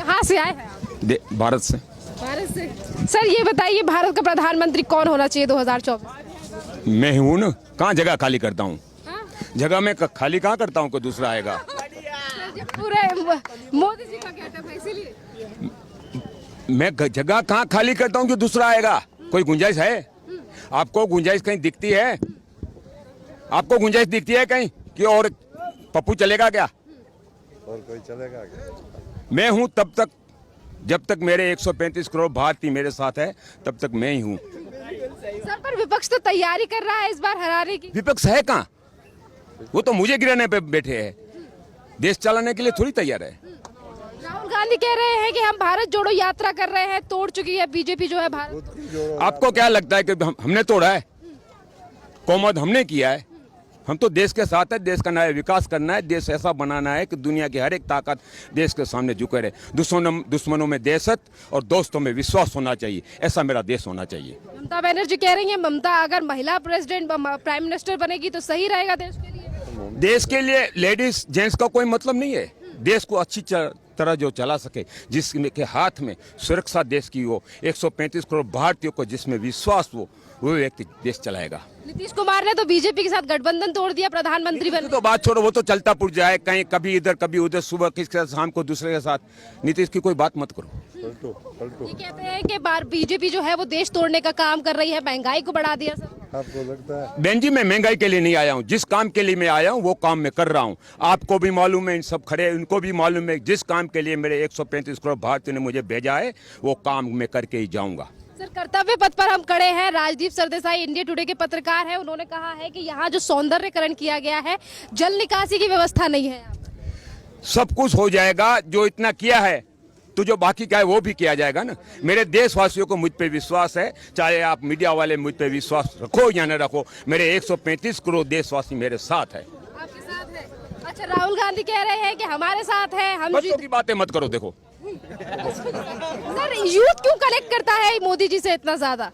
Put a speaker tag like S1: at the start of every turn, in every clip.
S1: कहाँ से आए हैं आप?
S2: भारत से।
S1: भारत से। सर ये बताइए, भारत का प्रधानमंत्री कौन होना चाहिए 2024?
S2: मैं हूँ ना, कहाँ जगह खाली करता हूँ?
S1: हाँ?
S2: जगह में खाली कहाँ करता हूँ, कोई दूसरा आएगा?
S1: पूरे मोदी जी का गेटअप है इसीलिए।
S2: मैं जगह कहाँ खाली करता हूँ कि दूसरा आएगा? कोई गुंजाइश है? आपको गुंजाइश कहीं दिखती है? आपको गुंजाइश दिखती है कहीं कि और पप्पू चलेगा क्या?
S3: और कोई चलेगा क्या?
S2: मैं हूँ तब तक, जब तक मेरे 135 करोड़ भारतीय मेरे साथ है तब तक मैं ही हूँ।
S1: सर पर विपक्ष तो तैयारी कर रहा है इस बार हराने की।
S2: विपक्ष है कहाँ? वो तो मुझे गिराने पे बैठे हैं, देश चलाने के लिए थोड़ी तैयार है।
S1: राहुल गांधी कह रहे हैं कि हम भारत जोड़ो यात्रा कर रहे हैं, तोड़ चुकी है बीजेपी जो है भारत।
S2: आपको क्या लगता है कि हमने तोड़ा है? कौमद हमने किया है? हम तो देश के साथ है, देश का नया विकास करना है, देश ऐसा बनाना है कि दुनिया की हर एक ताकत देश के सामने झुके रहे। दुश्मनों में देशत और दोस्तों में विश्वास होना चाहिए, ऐसा मेरा देश होना चाहिए।
S1: ममता बनर्जी कह रही है, ममता अगर महिला प्रेसिडेंट प्राइम मिनिस्टर बनेगी तो सही रहेगा देश के लिए।
S2: देश के लिए लेडीज जेंट्स का कोई मतलब नहीं है। देश को अच्छी तरह जो चला सके, जिसके हाथ में सुरक्षा देश की हो, 135 करोड़ भारतीयों को जिसमें विश्वास हो, वो व्यक्ति देश चलाएगा।
S1: नीतीश कुमार ने तो बीजेपी के साथ गठबंधन तोड़ दिया, प्रधानमंत्री बने।
S2: तो बात छोड़ो, वो तो चलता पुर जाए, कहीं कभी इधर कभी उधर, सुबह किसके साथ शाम को दूसरे के साथ। नीतीश की कोई बात मत करो।
S1: ये कहते हैं कि बीजेपी जो है वो देश तोड़ने का काम कर रही है, महंगाई को बढ़ा दिया। सर
S3: आपको लगता है?
S2: बहन जी, मैं महंगाई के लिए नहीं आया हूँ, जिस काम के लिए मैं आया हूँ वो काम मैं कर रहा हूँ। आपको भी मालूम है, इन सब खड़े उनको भी मालूम है, जिस काम के लिए मेरे 135 करोड़ भारतीयों ने मुझे भेजा है वो काम मैं करके ही जाऊंगा।
S1: सर कर्तव्य पथ पर हम खड़े हैं। राजदीप सरदेसाई इंडिया टुडे के पत्रकार हैं, उन्होंने कहा है कि यहाँ जो सौंदर्यकरण किया गया है, जल निकासी की व्यवस्था नहीं है।
S2: सब कुछ हो जाएगा, जो इतना किया है तो जो बाकी क्या है वो भी किया जाएगा ना। मेरे देशवासियों को मुझ पे विश्वास है, चाहे आप मीडिया वाले मुझ पे विश्वास रखो या न रखो, मेरे 135 करोड़ देशवासी मेरे साथ है।
S1: आपके साथ है? अच्छा, राहुल गांधी कह रहे हैं कि हमारे साथ है, हम
S2: बच्चों की बातें मत करो। देखो
S1: सर, यूथ क्यों कनेक्ट करता है मोदी जी से इतना ज्यादा?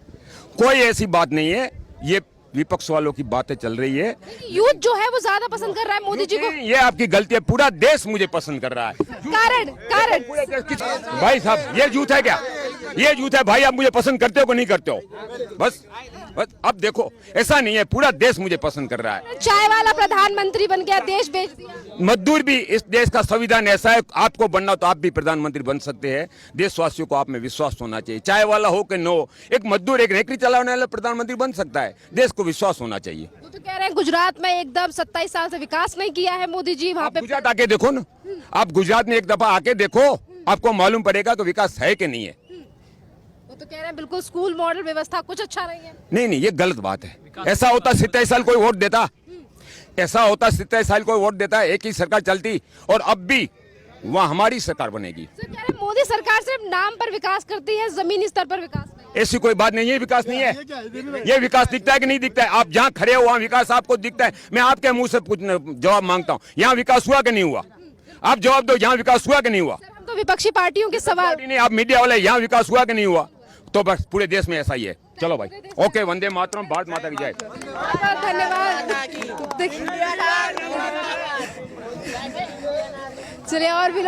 S2: कोई ऐसी बात नहीं है, ये विपक्ष वालों की बातें चल रही है।
S1: यूथ जो है वो ज्यादा पसंद कर रहा है मोदी जी को।
S2: ये आपकी गलती है, पूरा देश मुझे पसंद कर रहा है।
S1: कारण
S2: भाई साहब, ये झूठ है क्या? ये झूठ है भाई। आप मुझे पसंद करते हो कि नहीं करते हो? बस अब देखो, ऐसा नहीं है, पूरा देश मुझे पसंद कर रहा है।
S1: चाय वाला प्रधानमंत्री बन गया, देश बेच दिया।
S2: मजदूर भी, इस देश का संविधान ऐसा है, आपको बनना तो आप भी प्रधानमंत्री बन सकते हैं। देशवासियों को आप में विश्वास होना चाहिए, चाय वाला हो कि नो। एक मजदूर, एक रेकड़ी चलाने वाला प्रधानमंत्री बन सकता है। देश को विश्वास होना चाहिए।
S1: वो तो कह रहे हैं गुजरात में एकदम 27 साल से विकास नहीं किया है मोदी जी। वहाँ पे
S2: गुजरात आके देखो ना, आप गुजरात में एक दफा आके देखो, आपको मालूम पड़ेगा कि विकास है कि नहीं है।
S1: वो तो कह रहे हैं बिल्कुल स्कूल मॉडल व्यवस्था कुछ अच्छा नहीं है।
S2: नहीं, ये गलत बात है। ऐसा होता 27 साल कोई वोट देता? ऐसा होता 27 साल कोई वोट देता? एक ही सरकार चलती और अब भी वहाँ हमारी सरकार बनेगी।
S1: सर कह रहे हैं मोदी सरकार सिर्फ नाम पर विकास करती है, जमीनी स्तर पर विकास नहीं।
S2: ऐसी कोई बात नहीं है, विकास नहीं है। ये विकास दिखता है कि नहीं दिखता है? आप जहाँ खड़े हो वहाँ विकास आपको दिखता है? मैं आपके मुंह से जवाब मांगता हूँ, यहाँ विकास हुआ कि नहीं हुआ? आप जवाब दो, यहाँ विकास हुआ कि नहीं हुआ?
S1: हम तो विपक्षी पार्टियों के सवाल
S2: नहीं, आप मीडिया वाले, यहाँ विकास हुआ कि नहीं हुआ? तो बस पूरे देश में ऐसा ही है। चलो भाई, ओके, वंदे मातरम, भारत माता की जय।
S1: धन्यवाद। चलिए और भी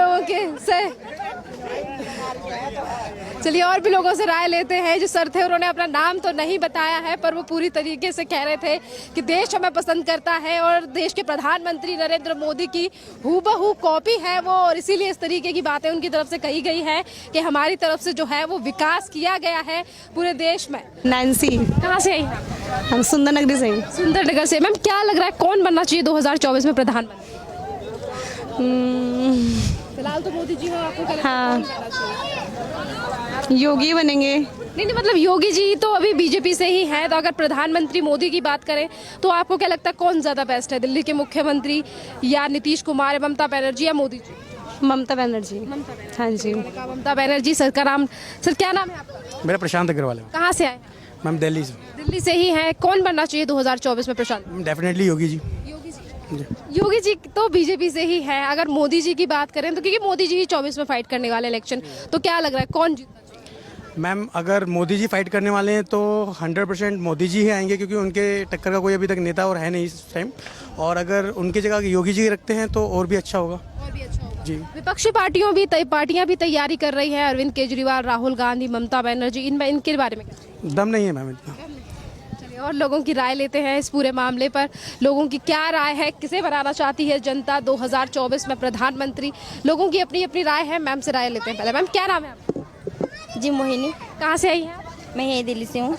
S1: लोगों से राय लेते हैं। जो सर थे उन्होंने अपना नाम तो नहीं बताया है, पर वो पूरी तरीके से कह रहे थे कि देश हमें पसंद करता है और देश के प्रधानमंत्री नरेंद्र मोदी की हूबहू कॉपी है वो, और इसीलिए इस तरीके की बातें उनकी तरफ से कही गई है कि हमारी तरफ से जो है वो विकास किया गया है पूरे देश में।
S4: नैन्सी।
S1: कहाँ से आई?
S4: हम सुंदरनगरी से।
S1: सुंदरनगर से। मैम क्या लग रहा है कौन बनना चाहिए 2024 में प्रधानमंत्री? फिलहाल तो मोदी जी हो, आपको क्या लगता है
S4: हाँ।
S1: कौन बनना चाहिए?
S4: योगी बनेंगे।
S1: नहीं, मतलब योगी जी तो अभी बीजेपी से ही है, तो अगर प्रधानमंत्री मोदी की बात करें तो आपको क्या लगता है कौन ज्यादा बेस्ट है, दिल्ली के मुख्यमंत्री या नीतीश कुमार, ममता बनर्जी या मोदी जी?
S4: ममता बनर्जी। हाँ जी।
S1: ममता बनर्जी। सर का नाम? सर क्या नाम है आपका?
S5: मेरा प्रशांत अग्रवाल है
S1: कहाँ से आए?
S5: मैम, दिल्ली से।
S1: दिल्ली से ही है। कौन बनना चाहिए 2024 में प्रशांत?
S5: डेफिनेटली योगी जी।
S1: योगी जी तो बीजेपी से ही है। अगर मोदी जी की बात करें तो, क्योंकि मोदी जी ही 24 में फाइट करने वाले इलेक्शन, तो क्या लग रहा है कौन जीतना चाहिए?
S5: मैम, अगर मोदी जी फाइट करने वाले हैं तो 100% मोदी जी ही आएंगे, क्योंकि उनके टक्कर का कोई अभी तक नेता और है नहीं इस टाइम। और अगर उनकी जगह योगी जी रखते हैं तो और भी अच्छा होगा।
S1: और भी अच्छा होगा।
S5: जी।
S1: विपक्षी पार्टियां भी तैयारी कर रही है, अरविंद केजरीवाल, राहुल गांधी, ममता बनर्जी, इनके बारे में क्या?
S5: दम नहीं है मैम इतना।
S1: चलिए और लोगों की राय लेते हैं इस पूरे मामले पर। लोगों की क्या राय है, किसे बनाना चाहती है जनता 2024 में प्रधानमंत्री? लोगों की अपनी अपनी राय है। मैम से राय लेते हैं पहले। मैम क्या नाम है आपका?
S6: जी मोहिनी,
S1: कहाँ से आई हैं आप?
S6: मैं यही दिल्ली से हूँ।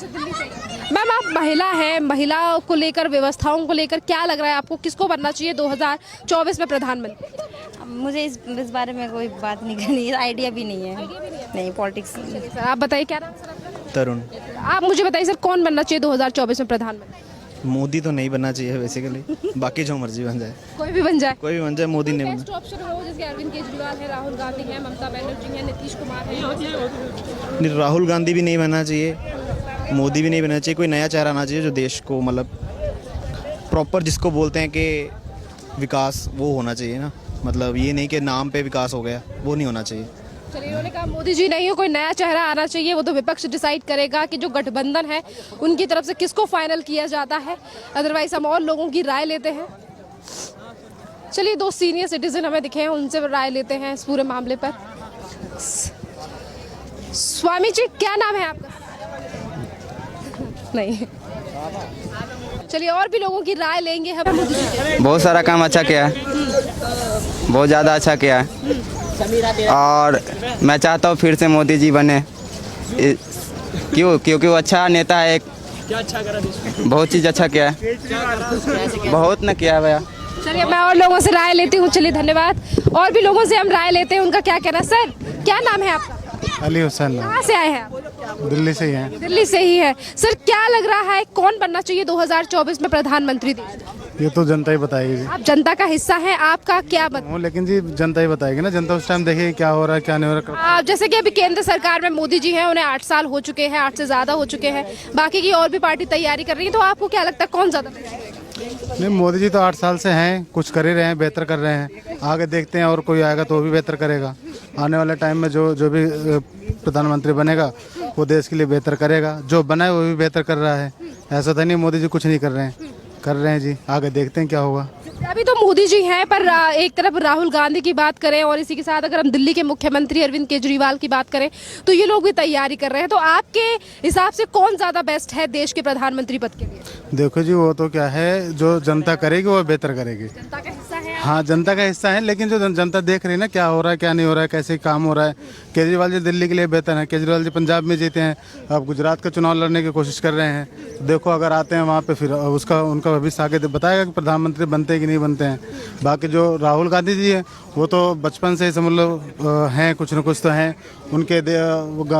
S1: मैम आप महिला हैं, महिलाओं को लेकर, व्यवस्थाओं को लेकर क्या लग रहा है आपको, किसको बनना चाहिए 2024 में प्रधानमंत्री?
S6: अब मुझे इस बारे में कोई बात नहीं करनी है, आइडिया भी नहीं है। नहीं, पॉलिटिक्स।
S1: सर आप बताइए क्या नाम सर आपका?
S7: तरुण।
S1: आप मुझे बताइए सर, कौन बनना चाहिए 2024 में प्रधानमंत्री?
S7: मोदी तो नहीं बनना चाहिए बेसिकली, बाकी जो मर्जी बन जाए,
S1: कोई भी बन जाए।
S7: कोई भी बन जाए, मोदी नहीं
S1: बेस्ट ऑप्शन हो, जैसे अरविंद केजरीवाल है, राहुल गांधी है, ममता बनर्जी है, नीतीश कुमार है।
S7: बनना। राहुल गांधी भी नहीं बनना चाहिए, मोदी भी नहीं बनना चाहिए, कोई नया चेहरा आना चाहिए जो देश को मतलब प्रॉपर, जिसको बोलते हैं कि विकास, वो होना चाहिए ना। मतलब ये नहीं कि नाम पे विकास हो गया, वो नहीं होना चाहिए।
S1: चलिए, उन्होंने कहा मोदी जी नहीं हो, कोई नया चेहरा आना चाहिए। वो तो विपक्ष डिसाइड करेगा कि जो गठबंधन है उनकी तरफ से किसको फाइनल किया जाता है। अदरवाइज हम और लोगों की राय लेते हैं। चलिए, 2 सीनियर सिटीजन हमें दिखे हैं, उनसे राय लेते हैं इस पूरे मामले पर। स्वामी जी क्या नाम है आपका? नहीं। चलिए और भी लोगों की राय लेंगे हम। मोदी जी के
S8: बहुत सारा काम अच्छा किया है, बहुत ज़्यादा अच्छा किया है, और मैं चाहता हूँ फिर से मोदी जी बने। क्योंकि वो अच्छा नेता है। एक क्या अच्छा करा, बहुत चीज़ अच्छा किया है, बहुत न किया है भैया।
S1: चलिए मैं और लोगों से राय लेती हूँ। चलिए धन्यवाद। और भी लोगों से हम राय लेते हैं, उनका क्या कहना है। सर क्या नाम है आपका?
S5: अली हुसैन नाम।
S1: कहाँ से आए हैं आप?
S5: दिल्ली से ही हैं।
S1: दिल्ली से ही है। सर क्या लग रहा है, कौन बनना चाहिए 2024 में प्रधानमंत्री देश का?
S5: ये तो जनता ही बताएगी जी।
S1: आप जनता का हिस्सा हैं, आपका क्या
S5: हूँ, लेकिन जी जनता ही बताएगी ना। जनता उस टाइम देखेगी क्या हो रहा है, क्या नहीं हो रहा है।
S1: जैसे कि अभी केंद्र सरकार में मोदी जी हैं, उन्हें 8 साल हो चुके हैं, 8 से ज्यादा हो चुके हैं। बाकी की और भी पार्टी तैयारी कर रही है, तो आपको क्या लगता है कौन ज्यादा?
S5: नहीं, मोदी जी तो 8 साल से हैं, कुछ कर ही रहे हैं, बेहतर कर रहे हैं। आगे देखते हैं और कोई आएगा तो वो भी बेहतर करेगा। आने वाले टाइम में जो भी प्रधानमंत्री बनेगा वो देश के लिए बेहतर करेगा। जो बना है वो भी बेहतर कर रहा है। ऐसा तो नहीं मोदी जी कुछ नहीं कर रहे हैं, कर रहे हैं जी। आगे देखते हैं क्या होगा।
S1: अभी तो मोदी जी हैं, पर एक तरफ राहुल गांधी की बात करें और इसी के साथ अगर हम दिल्ली के मुख्यमंत्री अरविंद केजरीवाल की बात करें तो ये लोग भी तैयारी कर रहे हैं। तो आपके हिसाब से कौन ज्यादा बेस्ट है देश के प्रधानमंत्री पद के लिए?
S5: देखो जी, वो तो क्या है, जो जनता करेगी वो बेहतर करेगी।
S1: जनता का हिस्सा है।
S5: हाँ, जनता का हिस्सा है, लेकिन जो जनता देख रही है ना क्या हो रहा है, क्या नहीं हो रहा है, कैसे काम हो रहा है। केजरीवाल जी दिल्ली के लिए बेहतर है। केजरीवाल जी पंजाब में जीते हैं, अब गुजरात का चुनाव लड़ने की कोशिश कर रहे हैं। देखो अगर आते हैं वहाँ पे, फिर उनका भविष्य आगे बताएगा कि प्रधानमंत्री बनते हैं कि नहीं बनते हैं। बाकी जो राहुल गांधी जी हैं वो तो बचपन से ही समझ लो हैं, कुछ न कुछ तो हैं। उनके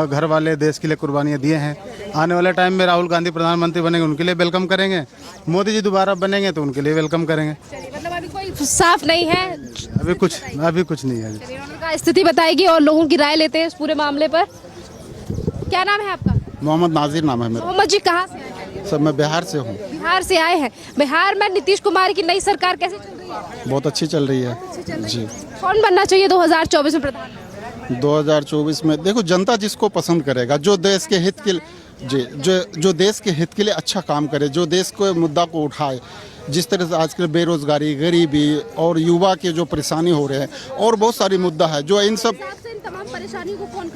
S5: घर वाले देश के लिए कुर्बानियाँ दिए हैं। आने वाले टाइम में राहुल गांधी प्रधानमंत्री बनेंगे, उनके लिए वेलकम करेंगे। मोदी जी दोबारा बनेंगे तो उनके लिए वेलकम करेंगे।
S1: मतलब अभी कोई साफ नहीं है,
S5: अभी कुछ नहीं है।
S1: उनका स्थिति बताएगी और लोगों की राय लेते हैं इस पूरे मामले पर। क्या नाम है आपका?
S9: मोहम्मद नाजिर नाम है मेरा।
S1: मोहम्मद जी कहाँ से आए हैं?
S9: सर मैं बिहार से हूँ।
S1: बिहार से आए हैं। बिहार में नीतीश कुमार की नई सरकार कैसे चल रही है?
S9: बहुत अच्छी चल रही है जी।
S1: कौन बनना चाहिए 2024 में प्रधानमंत्री?
S9: 2024 में देखो, जनता जिसको पसंद करेगा, जो देश के हित के जी जो देश के हित के लिए अच्छा काम करे, जो देश को मुद्दा को उठाए। जिस तरह से आजकल बेरोजगारी, गरीबी और युवा के जो परेशानी हो रहे हैं, और बहुत सारी मुद्दा है जो इन सब
S1: तमाम परेशानियों को कौन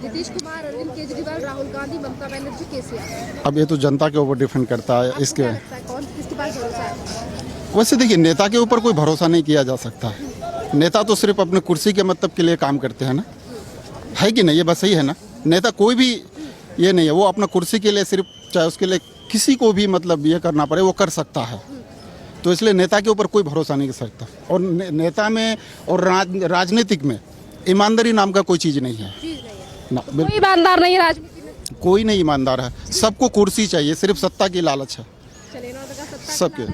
S1: नीतीश कुमार, अरविंद केजरीवाल, राहुल गांधी, ममता बनर्जी, केसीआर?
S9: अब ये तो जनता के ऊपर डिपेंड करता है। इसके
S1: कौन किसके पास भरोसा है?
S9: वैसे देखिए, नेता के ऊपर कोई भरोसा नहीं किया जा सकता है। नेता तो सिर्फ अपने कुर्सी के मतलब के लिए काम करते हैं ना, है कि नहीं? ये बात सही है ना। नेता कोई भी ये नहीं है, वो अपना कुर्सी के लिए सिर्फ, चाहे उसके लिए किसी को भी मतलब ये करना पड़े वो कर सकता है। तो इसलिए नेता के ऊपर कोई भरोसा नहीं कर सकता। और नेता में और राजनीतिक में ईमानदारी नाम का कोई चीज़ नहीं है ना।
S1: कोई ईमानदार नहीं है राजनीति में,
S9: कोई नहीं ईमानदार है। सबको कुर्सी चाहिए, सिर्फ सत्ता की लालच है सबके।